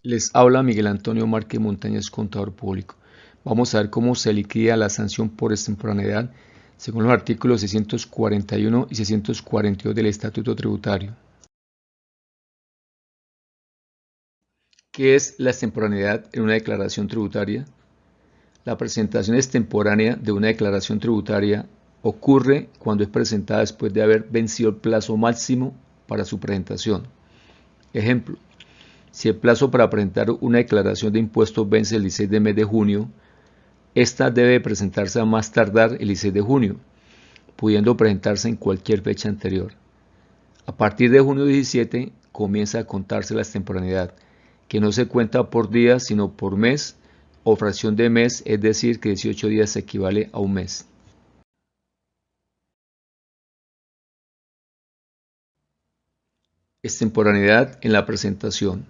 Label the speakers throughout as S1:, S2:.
S1: Les habla Miguel Antonio Márquez Montañez, contador público. Vamos a ver cómo se liquida la sanción por extemporaneidad según los artículos 641 y 642 del Estatuto Tributario. ¿Qué es la extemporaneidad en una declaración tributaria? La presentación extemporánea de una declaración tributaria ocurre cuando es presentada después de haber vencido el plazo máximo para su presentación. Ejemplo: si el plazo para presentar una declaración de impuestos vence el 16 del mes de junio, esta debe presentarse a más tardar el 16 de junio, pudiendo presentarse en cualquier fecha anterior. A partir de junio 17 comienza a contarse la extemporaneidad, que no se cuenta por día sino por mes o fracción de mes, es decir, que 18 días equivale a un mes. Extemporaneidad en la presentación.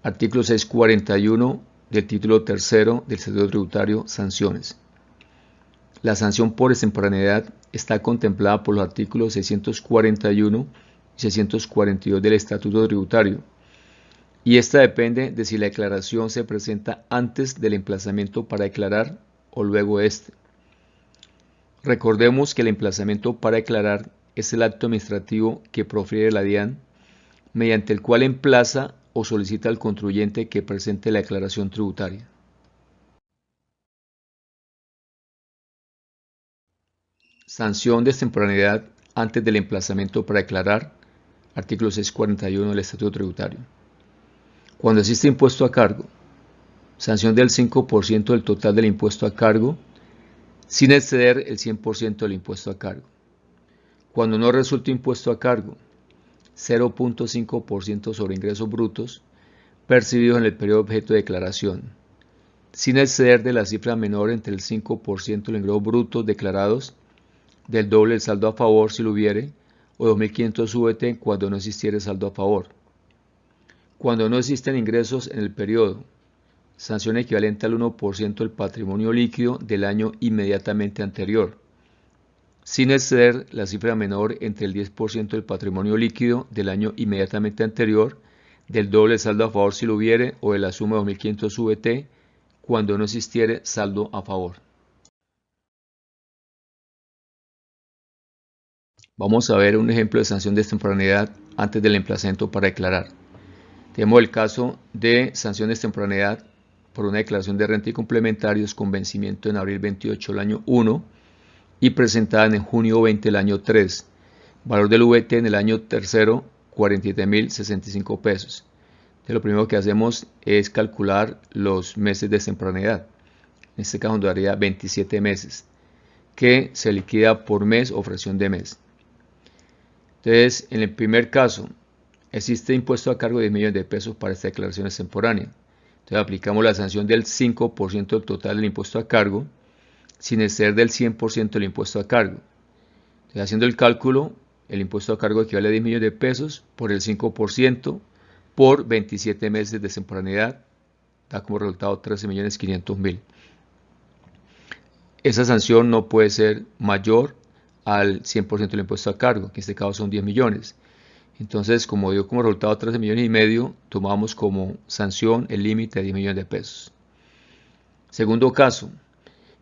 S1: Artículo 641 del título tercero del Estatuto Tributario, sanciones. La sanción por extemporaneidad está contemplada por los artículos 641 y 642 del Estatuto Tributario, y esta depende de si la declaración se presenta antes del emplazamiento para declarar o luego de este. Recordemos que el emplazamiento para declarar es el acto administrativo que profiere la DIAN, mediante el cual emplaza o solicita al contribuyente que presente la declaración tributaria. Sanción de extemporaneidad antes del emplazamiento para declarar. Artículo 641 del Estatuto Tributario. Cuando existe impuesto a cargo, sanción del 5% del total del impuesto a cargo, sin exceder el 100% del impuesto a cargo. Cuando no resulta impuesto a cargo, 0.5% sobre ingresos brutos percibidos en el periodo objeto de declaración, sin exceder de la cifra menor entre el 5% de los ingresos brutos declarados, del doble del saldo a favor si lo hubiere, o 2.500 VT cuando no existiere saldo a favor. Cuando no existen ingresos en el periodo, sanción equivalente al 1% del patrimonio líquido del año inmediatamente anterior, sin exceder la cifra menor entre el 10% del patrimonio líquido del año inmediatamente anterior, del doble del saldo a favor si lo hubiere, o de la suma de 2.500 VT cuando no existiere saldo a favor. Vamos a ver un ejemplo de sanción de extemporaneidad antes del emplazamiento para declarar. Tenemos el caso de sanción de extemporaneidad por una declaración de renta y complementarios con vencimiento en abril 28 del año 1 y presentada en junio 20 del año 3. Valor del VT en el año tercero, 47.065 pesos. Entonces, lo primero que hacemos es calcular los meses de extemporaneidad. En este caso nos daría 27 meses, que se liquida por mes o fracción de mes. Entonces, en el primer caso, existe impuesto a cargo de 10 millones de pesos para esta declaración extemporánea. Entonces, aplicamos la sanción del 5% del total del impuesto a cargo, sin exceder del 100% del impuesto a cargo. Entonces, haciendo el cálculo, el impuesto a cargo equivale a 10 millones de pesos por el 5% por 27 meses de extemporaneidad, da como resultado 13.500.000. Esa sanción no puede ser mayor al 100% del impuesto a cargo, que en este caso son 10 millones. Entonces, como dio como resultado 13,5 millones, tomamos como sanción el límite de 10 millones de pesos. Segundo caso,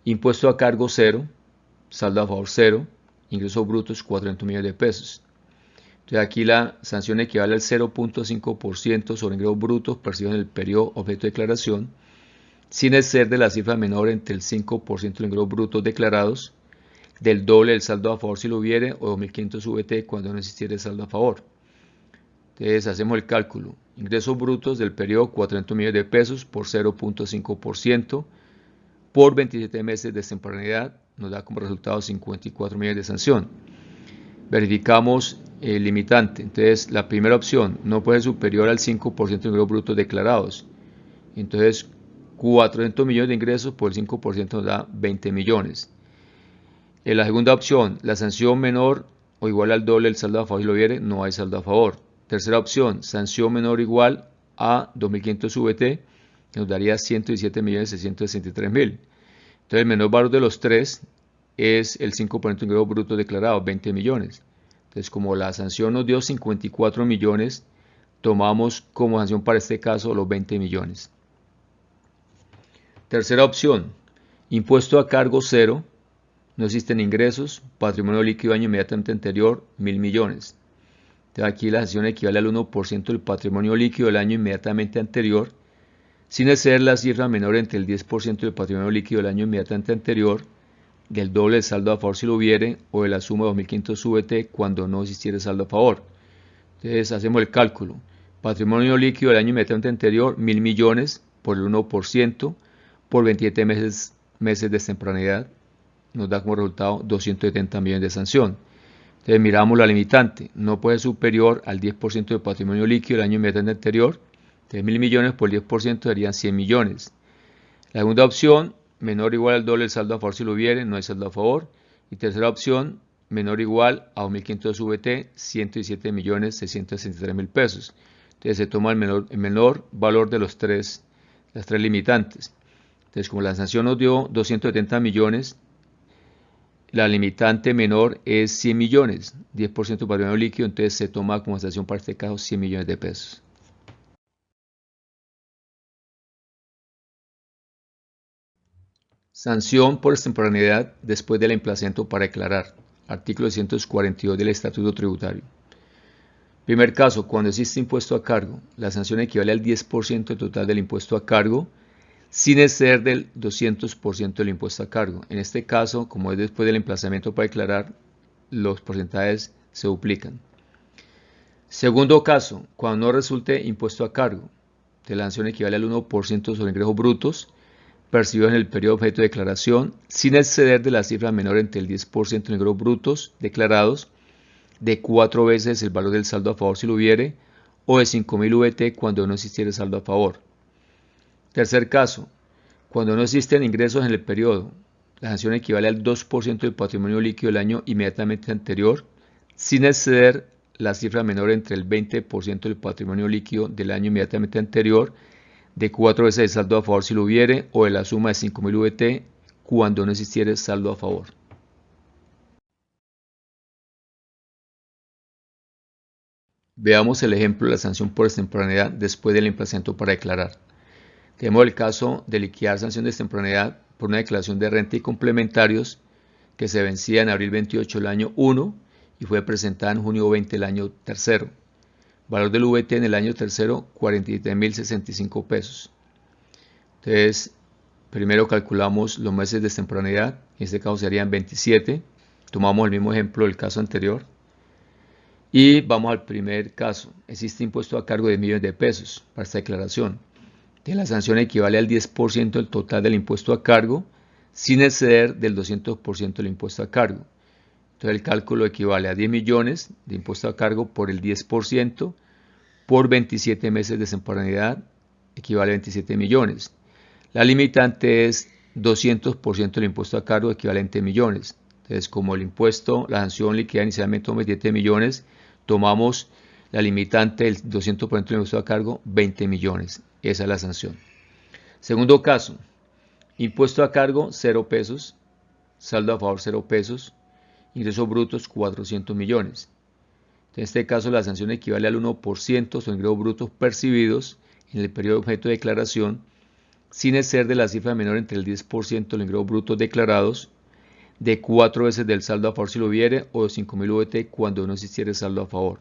S1: impuesto a cargo 0, saldo a favor 0, ingresos brutos 400 millones de pesos. Entonces aquí la sanción equivale al 0.5% sobre ingresos brutos percibidos en el periodo objeto de declaración, sin exceder de la cifra menor entre el 5% de los ingresos brutos declarados, del doble del saldo a favor si lo hubiere, o 2.500 VT cuando no existiera saldo a favor. Entonces hacemos el cálculo. Ingresos brutos del periodo 400 millones de pesos por 0.5% por 27 meses de extemporaneidad nos da como resultado 54 millones de sanción. Verificamos el limitante. Entonces la primera opción no puede ser superior al 5% de ingresos brutos declarados. Entonces 400 millones de ingresos por el 5% nos da 20 millones. En la segunda opción, la sanción menor o igual al doble del saldo a favor si lo hubiere, no hay saldo a favor. Tercera opción, sanción menor o igual a 2.500 VT, nos daría 117.663.000. Entonces el menor valor de los tres es el 5% de ingresos brutos declarados, 20 millones. Entonces como la sanción nos dio 54 millones, tomamos como sanción para este caso los 20 millones. Tercera opción, impuesto a cargo cero, no existen ingresos, patrimonio líquido año inmediatamente anterior, 1.000 millones. Entonces aquí la sanción equivale al 1% del patrimonio líquido del año inmediatamente anterior, sin exceder la cifra menor entre el 10% del patrimonio líquido del año inmediatamente anterior, del doble del saldo a favor si lo hubiere, o de la suma de 2.500 VT cuando no existiera saldo a favor. Entonces hacemos el cálculo. Patrimonio líquido del año inmediatamente anterior, 1.000 millones por el 1%, por 27 meses de extemporaneidad, nos da como resultado 270 millones de sanción. Entonces miramos la limitante, no puede ser superior al 10% del patrimonio líquido del año inmediatamente anterior. Entonces 1.000 millones por el 10% serían 100 millones. La segunda opción, menor o igual al doble del saldo a favor si lo hubiere, no hay saldo a favor. Y tercera opción, menor o igual a 2.500 VT, 117.663.000 pesos. Entonces se toma el menor valor de las tres limitantes. Entonces como la sanción nos dio 270 millones, la limitante menor es 100 millones, 10% del patrimonio líquido, entonces se toma como sanción para este caso 100 millones de pesos. Sanción por extemporaneidad después del emplazamiento para declarar. Artículo 242 del Estatuto Tributario. Primer caso, cuando existe impuesto a cargo, la sanción equivale al 10% del total del impuesto a cargo, sin exceder del 200% del impuesto a cargo. En este caso, como es después del emplazamiento para declarar, los porcentajes se duplican. Segundo caso, cuando no resulte impuesto a cargo, la sanción equivale al 1% sobre ingresos brutos percibidos en el periodo objeto de declaración, sin exceder de la cifra menor entre el 10% de ingresos brutos declarados, de 4 veces el valor del saldo a favor si lo hubiere, o de 5.000 VT cuando no existiera saldo a favor. Tercer caso, cuando no existen ingresos en el periodo, la sanción equivale al 2% del patrimonio líquido del año inmediatamente anterior, sin exceder la cifra menor entre el 20% del patrimonio líquido del año inmediatamente anterior, de 4 veces el saldo a favor si lo hubiere, o de la suma de 5.000 VT cuando no existiera saldo a favor. Veamos el ejemplo de la sanción por extemporaneidad después del emplazamiento para declarar. Tenemos el caso de liquidar sanción de extemporaneidad por una declaración de renta y complementarios que se vencía en abril 28 del año 1 y fue presentada en junio 20 del año tercero. Valor del VT en el año tercero, 43.065 pesos. Entonces, primero calculamos los meses de extemporaneidad, en este caso serían 27. Tomamos el mismo ejemplo del caso anterior. Y vamos al primer caso. Existe impuesto a cargo de millones de pesos para esta declaración. Entonces, la sanción equivale al 10% del total del impuesto a cargo, sin exceder del 200% del impuesto a cargo. Entonces, el cálculo equivale a 10 millones de impuesto a cargo por el 10%, por 27 meses de extemporaneidad, equivale a 27 millones. La limitante es 200% del impuesto a cargo, equivalente a millones. Entonces, como el impuesto, la sanción liquidada inicialmente 27 millones, tomamos la limitante del 200% del impuesto a cargo, 20 millones. Esa es la sanción. Segundo caso, impuesto a cargo, 0 pesos, saldo a favor, 0 pesos, ingresos brutos, 400 millones. En este caso, la sanción equivale al 1% sobre ingresos brutos percibidos en el periodo objeto de declaración, sin exceder de la cifra menor entre el 10% de los ingresos brutos declarados, de 4 veces del saldo a favor si lo hubiere, o de 5.000 VT cuando no existiera saldo a favor.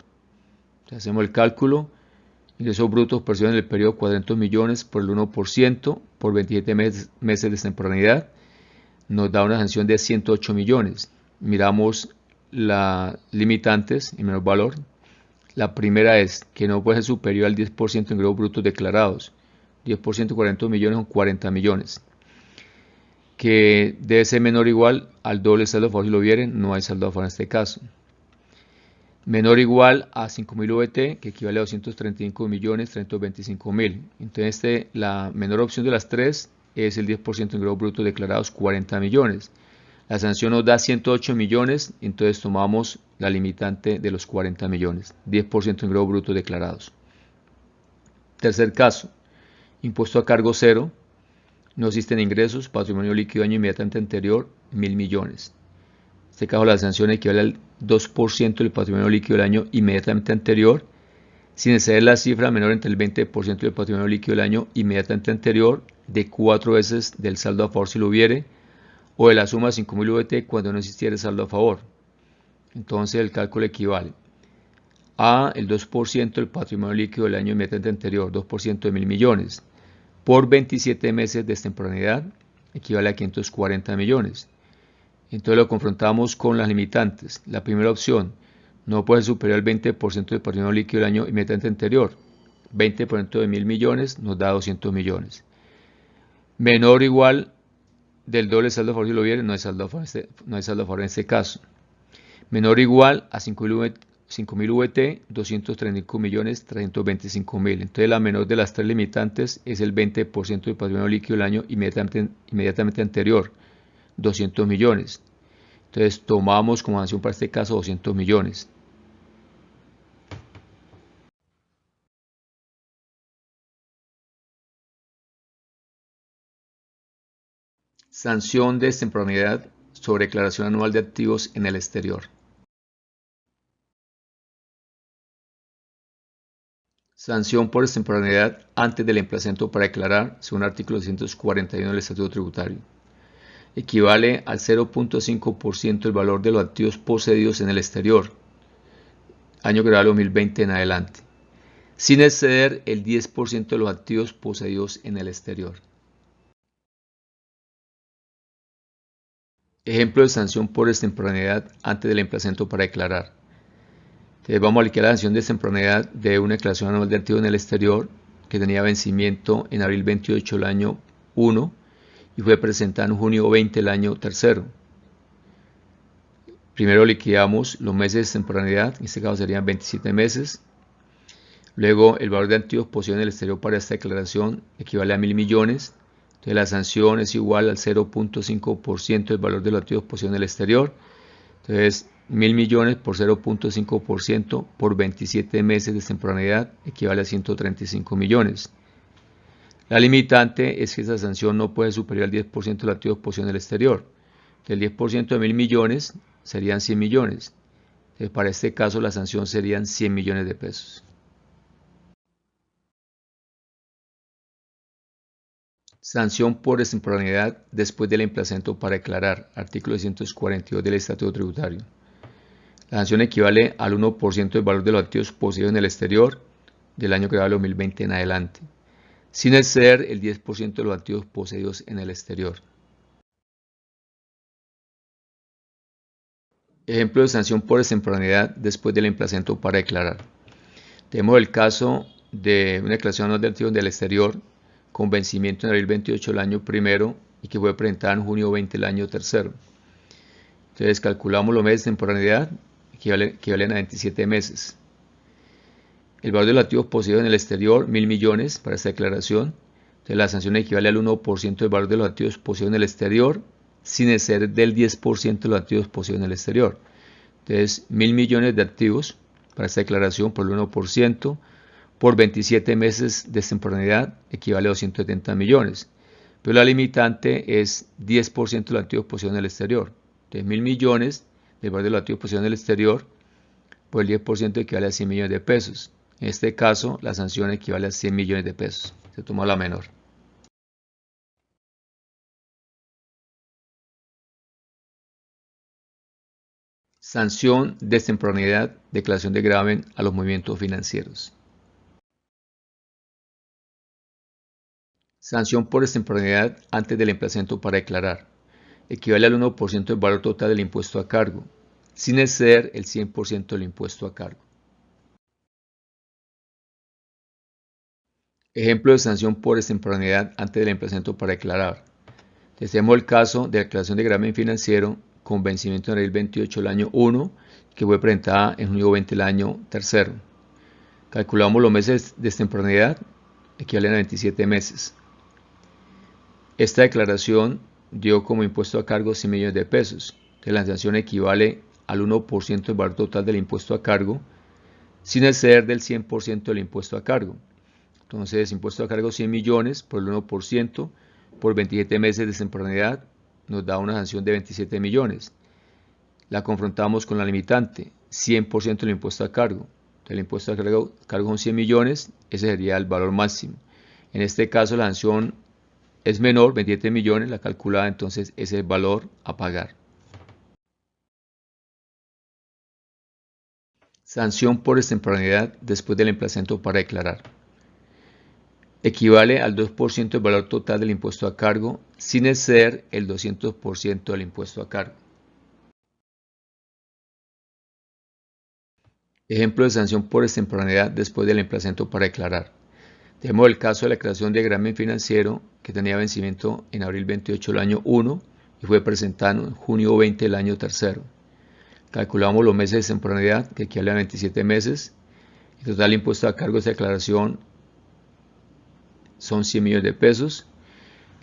S1: Entonces, hacemos el cálculo. Ingresos brutos percibidos en el periodo 400 millones por el 1% por 27 meses de extemporaneidad, nos da una sanción de 108 millones. Miramos las limitantes y menor valor. La primera es que no puede ser superior al 10% de ingresos brutos declarados. 10% de 40 millones son 40 millones. Que debe ser menor o igual al doble saldo a favor si lo hubieren, no hay saldo a favor en este caso. Menor o igual a 5.000 VT, que equivale a 235.325.000. Entonces la menor opción de las tres es el 10% de ingresos brutos declarados, 40 millones. La sanción nos da 108 millones, entonces tomamos la limitante de los 40 millones, 10% de ingresos brutos declarados. Tercer caso, impuesto a cargo cero, no existen ingresos, patrimonio líquido año inmediatamente anterior, 1.000 millones. En este caso la sanción equivale al 2% del patrimonio líquido del año inmediatamente anterior, sin exceder la cifra menor entre el 20% del patrimonio líquido del año inmediatamente anterior, de 4 veces del saldo a favor si lo hubiere, o de la suma de 5.000 VT cuando no existiera saldo a favor. Entonces el cálculo equivale a el 2% del patrimonio líquido del año inmediatamente anterior, 2% de 1.000 millones, por 27 meses de extemporaneidad, equivale a 540 millones. Entonces lo confrontamos con las limitantes. La primera opción, no puede ser superior al 20% del patrimonio líquido del año inmediatamente anterior. 20% de 1.000 millones nos da 200 millones. Menor o igual del doble saldo a favor si lo hubiera, no hay saldo a favor en este caso. Menor o igual a 5.000 VT, 235 millones, 325.000. Entonces la menor de las tres limitantes es el 20% del patrimonio líquido del año inmediatamente anterior, 200 millones. Entonces tomamos como sanción para este caso 200 millones. Sanción de extemporaneidad sobre declaración anual de activos en el exterior. Sanción por extemporaneidad antes del emplazamiento para declarar, según el artículo 241 del Estatuto Tributario. Equivale al 0.5% del valor de los activos poseídos en el exterior, año grabable 2020 en adelante, sin exceder el 10% de los activos poseídos en el exterior. Ejemplo de sanción por extemporaneidad antes del emplazamiento para declarar. Entonces vamos a liquidar la sanción de extemporaneidad de una declaración anual de activos en el exterior que tenía vencimiento en abril 28 del año 1 y fue presentada en junio 20 del año 3. Primero liquidamos los meses de extemporaneidad, en este caso serían 27 meses. Luego el valor de activos poseídos en el exterior para esta declaración equivale a 1.000 millones. Entonces la sanción es igual al 0.5% del valor de los activos poseídos en el exterior. Entonces 1.000 millones por 0.5% por 27 meses de extemporaneidad equivale a 135 millones. La limitante es que esa sanción no puede superar el 10% de los activos poseídos en el exterior. El 10% de 1.000 millones serían 100 millones. Entonces, para este caso la sanción serían 100 millones de pesos. Sanción por extemporaneidad después del emplazamiento para declarar, artículo 242 del Estatuto Tributario. La sanción equivale al 1% del valor de los activos poseídos en el exterior del año grabable 2020 en adelante, sin exceder el 10% de los activos poseídos en el exterior. Ejemplo de sanción por extemporaneidad después del emplazamiento para declarar. Tenemos el caso de una declaración anual de activos del exterior con vencimiento en abril 28 del año 1 y que fue presentada en junio 20 del año 3. Entonces calculamos los meses de temporalidad que equivalen a 27 meses. El valor de los activos poseídos en el exterior, 1.000 millones para esta declaración. Entonces la sanción equivale al 1% del valor de los activos poseídos en el exterior, sin exceder del 10% de los activos poseídos en el exterior. Entonces 1.000 millones de activos para esta declaración por el 1%, por 27 meses de temporalidad equivale a 270 millones. Pero la limitante es 10% de los activos poseídos en el exterior. Entonces 1.000 millones del valor de los activos poseídos en el exterior por el 10% equivale a 100 millones de pesos. En este caso, la sanción equivale a 100 millones de pesos. Se toma la menor. Sanción de extemporaneidad, declaración de gravamen a los movimientos financieros. Sanción por extemporaneidad antes del emplazamiento para declarar. Equivale al 1% del valor total del impuesto a cargo, sin exceder el 100% del impuesto a cargo. Ejemplo de sanción por extemporaneidad antes del emplazamiento para declarar. Tenemos el caso de declaración de gravamen financiero con vencimiento en abril 28 del año 1, que fue presentada en junio 20 del año 3. Calculamos los meses de extemporaneidad, equivalen a 27 meses. Esta declaración dio como impuesto a cargo 100 millones de pesos. Entonces la sanción equivale al 1% del valor total del impuesto a cargo, sin exceder del 100% del impuesto a cargo. Entonces, impuesto a cargo 100 millones por el 1%, por 27 meses de extemporaneidad, nos da una sanción de 27 millones. La confrontamos con la limitante, 100% del impuesto a cargo. Entonces, el impuesto a cargo son 100 millones, ese sería el valor máximo. En este caso la sanción es menor, 27 millones, la calculada, entonces ese es el valor a pagar. Sanción por extemporaneidad después del emplazamiento para declarar. Equivale al 2% del valor total del impuesto a cargo, sin exceder el 200% del impuesto a cargo. Ejemplo de sanción por extemporaneidad después del emplazamiento para declarar. Tenemos el caso de la creación de gravamen financiero que tenía vencimiento en abril 28 del año 1 y fue presentado en junio 20 del año 3. Calculamos los meses de extemporaneidad, que equivale a 27 meses. El total impuesto a cargo de esta declaración son 100 millones de pesos.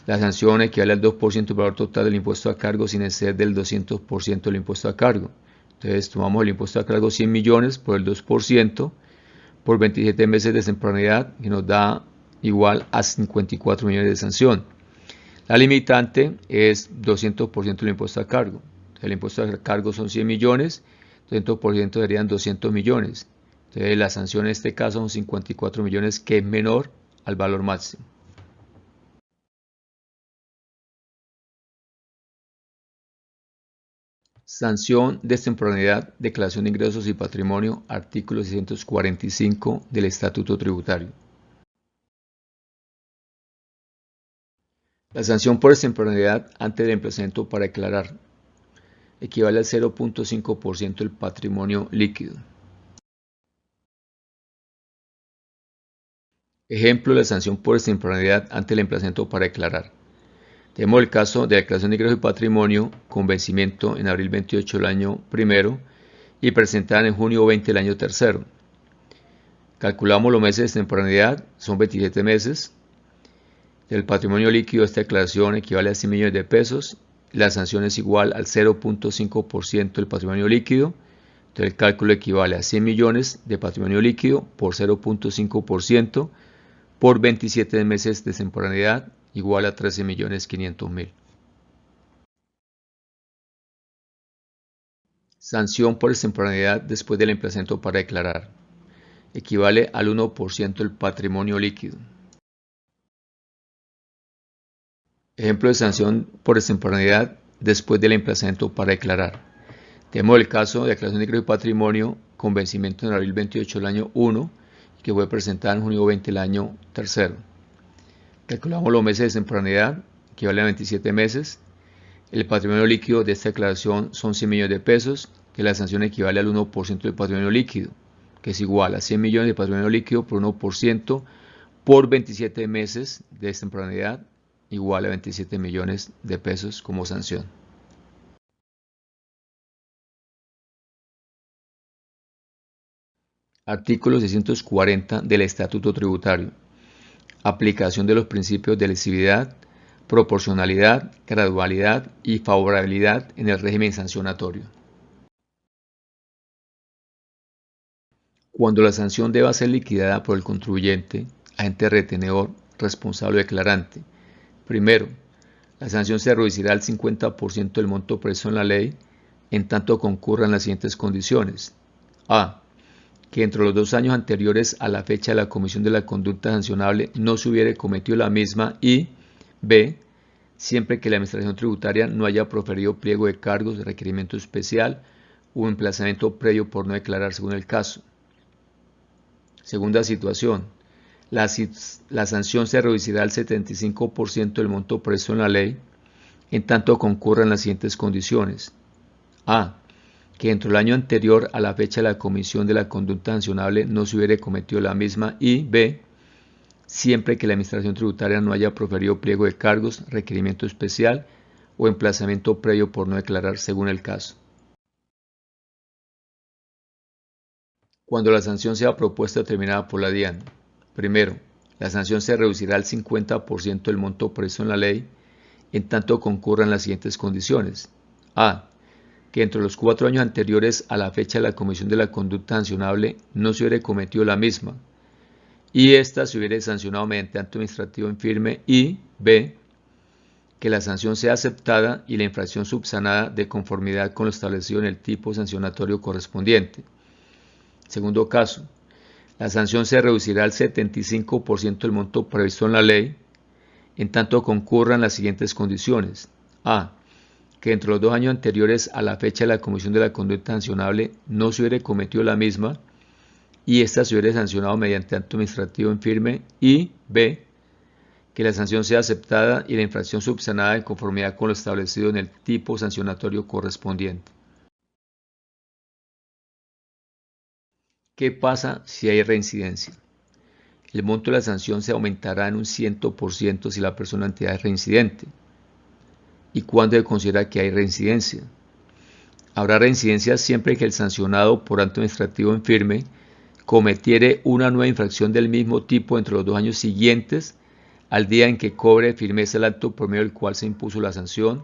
S1: La sanción equivale al 2% del valor total del impuesto a cargo sin exceder del 200% del impuesto a cargo. Entonces tomamos el impuesto a cargo 100 millones por el 2% por 27 meses de extemporaneidad, que nos da igual a 54 millones de sanción. La limitante es 200% del impuesto a cargo. Entonces, el impuesto a cargo son 100 millones, 200% serían 200 millones. Entonces la sanción en este caso son 54 millones, que es menor al valor máximo. Sanción de extemporaneidad, declaración de ingresos y patrimonio, artículo 645 del Estatuto Tributario. La sanción por extemporaneidad antes del emplazamiento para declarar equivale al 0.5% del patrimonio líquido. Ejemplo de la sanción por extemporaneidad ante el emplazamiento para declarar. Tenemos el caso de declaración de ingresos y patrimonio con vencimiento en abril 28 del año 1 y presentada en junio 20 del año 3. Calculamos los meses de extemporaneidad, son 27 meses. El patrimonio líquido de esta declaración equivale a 100 millones de pesos. La sanción es igual al 0.5% del patrimonio líquido. Entonces el cálculo equivale a 100 millones de patrimonio líquido por 0.5% por 27 meses de extemporaneidad, igual a 13.500.000. Sanción por extemporaneidad después del emplazamiento para declarar. Equivale al 1% del patrimonio líquido. Ejemplo de sanción por extemporaneidad después del emplazamiento para declarar. Tenemos el caso de declaración de ingreso y patrimonio con vencimiento en abril 28 del año 1 que fue presentada en junio 20 del año 3. Calculamos los meses de extemporaneidad, que vale a 27 meses. El patrimonio líquido de esta declaración son 100 millones de pesos, que la sanción equivale al 1% del patrimonio líquido, que es igual a 100 millones de patrimonio líquido por 1% por 27 meses de extemporaneidad, igual a 27 millones de pesos como sanción. Artículo 640 del Estatuto Tributario. Aplicación de los principios de lesividad, proporcionalidad, gradualidad y favorabilidad en el régimen sancionatorio. Cuando la sanción deba ser liquidada por el contribuyente, agente retenedor, responsable o declarante. Primero, la sanción se reducirá al 50% del monto previsto en la ley, en tanto concurran las siguientes condiciones. A. Que entre los 2 años anteriores a la fecha de la comisión de la conducta sancionable no se hubiere cometido la misma y B. Siempre que la Administración Tributaria no haya proferido pliego de cargos de requerimiento especial o emplazamiento previo por no declarar según el caso. Segunda situación. La sanción se reducirá al 75% del monto previsto en la ley, en tanto concurran las siguientes condiciones. A. Que dentro del año anterior a la fecha de la comisión de la conducta sancionable no se hubiere cometido la misma y B. Siempre que la Administración Tributaria no haya proferido pliego de cargos, requerimiento especial o emplazamiento previo por no declarar según el caso. Cuando la sanción sea propuesta o determinada por la DIAN. Primero, la sanción se reducirá al 50% del monto previsto en la ley, en tanto concurran las siguientes condiciones. A. Que entre los 4 años anteriores a la fecha de la comisión de la conducta sancionable no se hubiere cometido la misma, y ésta se hubiere sancionado mediante acto administrativo en firme y B. Que la sanción sea aceptada y la infracción subsanada de conformidad con lo establecido en el tipo sancionatorio correspondiente. Segundo caso, la sanción se reducirá al 75% del monto previsto en la ley, en tanto concurran las siguientes condiciones. A. Que entre los 2 años anteriores a la fecha de la comisión de la conducta sancionable no se hubiere cometido la misma y ésta se hubiere sancionado mediante acto administrativo en firme. Y B. Que la sanción sea aceptada y la infracción subsanada en conformidad con lo establecido en el tipo sancionatorio correspondiente. ¿Qué pasa si hay reincidencia? El monto de la sanción se aumentará en un 100% si la persona o entidad es reincidente. ¿Y cuándo se considera que hay reincidencia? Habrá reincidencia siempre que el sancionado por acto administrativo en firme cometiere una nueva infracción del mismo tipo entre los 2 años siguientes al día en que cobre firmeza el acto por medio del cual se impuso la sanción,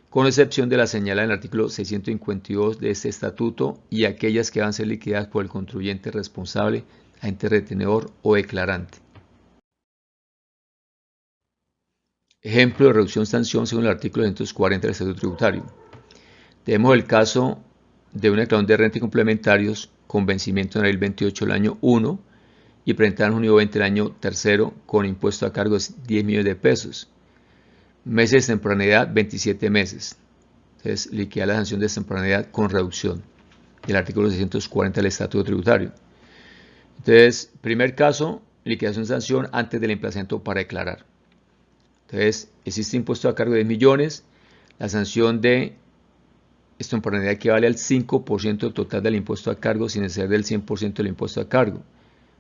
S1: con excepción de la señalada en el artículo 652 de este estatuto y aquellas que van a ser liquidadas por el contribuyente responsable, agente retenedor o declarante. Ejemplo de reducción de sanción según el artículo 240 del Estatuto Tributario. Tenemos el caso de una declaración de renta y complementarios con vencimiento en abril 28 del año 1 y presentada en junio 20 del año 3 con impuesto a cargo de 10 millones de pesos. Meses de temporaneidad, 27 meses. Entonces, liquidar la sanción de temporaneidad con reducción del artículo 640 del Estatuto Tributario. Entonces, primer caso, liquidación de sanción antes del emplazamiento para declarar. Entonces, existe impuesto a cargo de 10 millones, la sanción de extemporaneidad equivale al 5% del total del impuesto a cargo sin exceder del 100% del impuesto a cargo.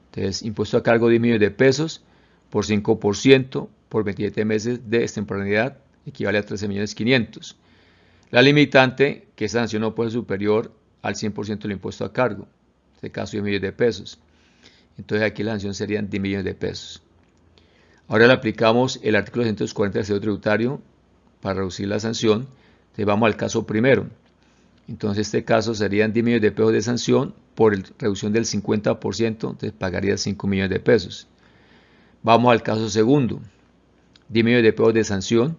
S1: Entonces, impuesto a cargo de 10 millones de pesos por 5% por 27 meses de extemporaneidad equivale a 13.500.000. La limitante, que esa sanción no puede ser superior al 100% del impuesto a cargo, en este caso 10 millones de pesos. Entonces aquí la sanción serían 10 millones de pesos. Ahora le aplicamos el artículo 240 del Código Tributario para reducir la sanción. Entonces vamos al caso primero. Entonces este caso serían 10 millones de pesos de sanción por reducción del 50%, entonces pagaría 5 millones de pesos. Vamos al caso segundo. 10 millones de pesos de sanción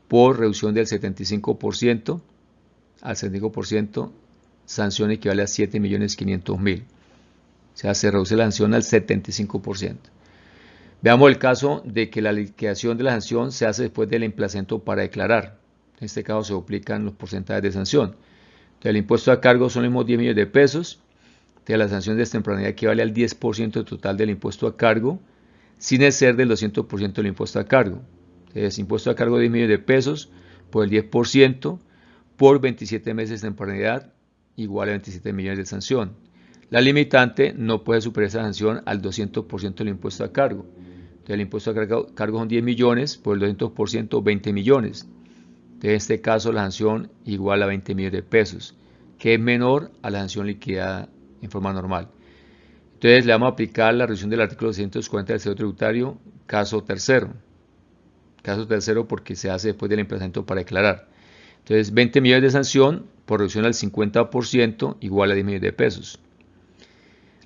S1: por reducción del 75%, al 75%, sanción equivale a 7.500.000. O sea, se reduce la sanción al 75%. Veamos el caso de que la liquidación de la sanción se hace después del emplazamiento para declarar. En este caso se duplican los porcentajes de sanción. Entonces, el impuesto a cargo son los mismos 10 millones de pesos. Entonces, la sanción de extemporaneidad equivale al 10% total del impuesto a cargo, sin exceder del 200% del impuesto a cargo. Entonces, impuesto a cargo de 10 millones de pesos por el 10% por 27 meses de extemporaneidad igual a 27 millones de sanción. La limitante no puede superar esa sanción al 200% del impuesto a cargo. Entonces, el impuesto a cargo son 10 millones por el 200%, 20 millones. Entonces, en este caso, la sanción igual a 20 millones de pesos, que es menor a la sanción liquidada en forma normal. Entonces, le vamos a aplicar la reducción del artículo 240 del Código Tributario, caso tercero. Caso tercero porque se hace después del emplazamiento para declarar. Entonces, 20 millones de sanción por reducción al 50% igual a 10 millones de pesos.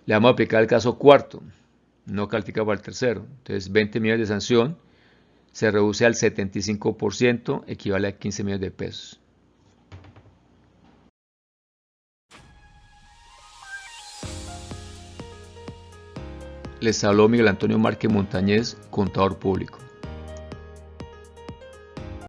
S1: Le vamos a aplicar el caso cuarto, no califica para el tercero. Entonces, 20 millones de sanción se reduce al 75%, equivale a 15 millones de pesos. Les habló Miguel Antonio Márquez Montañez, contador público.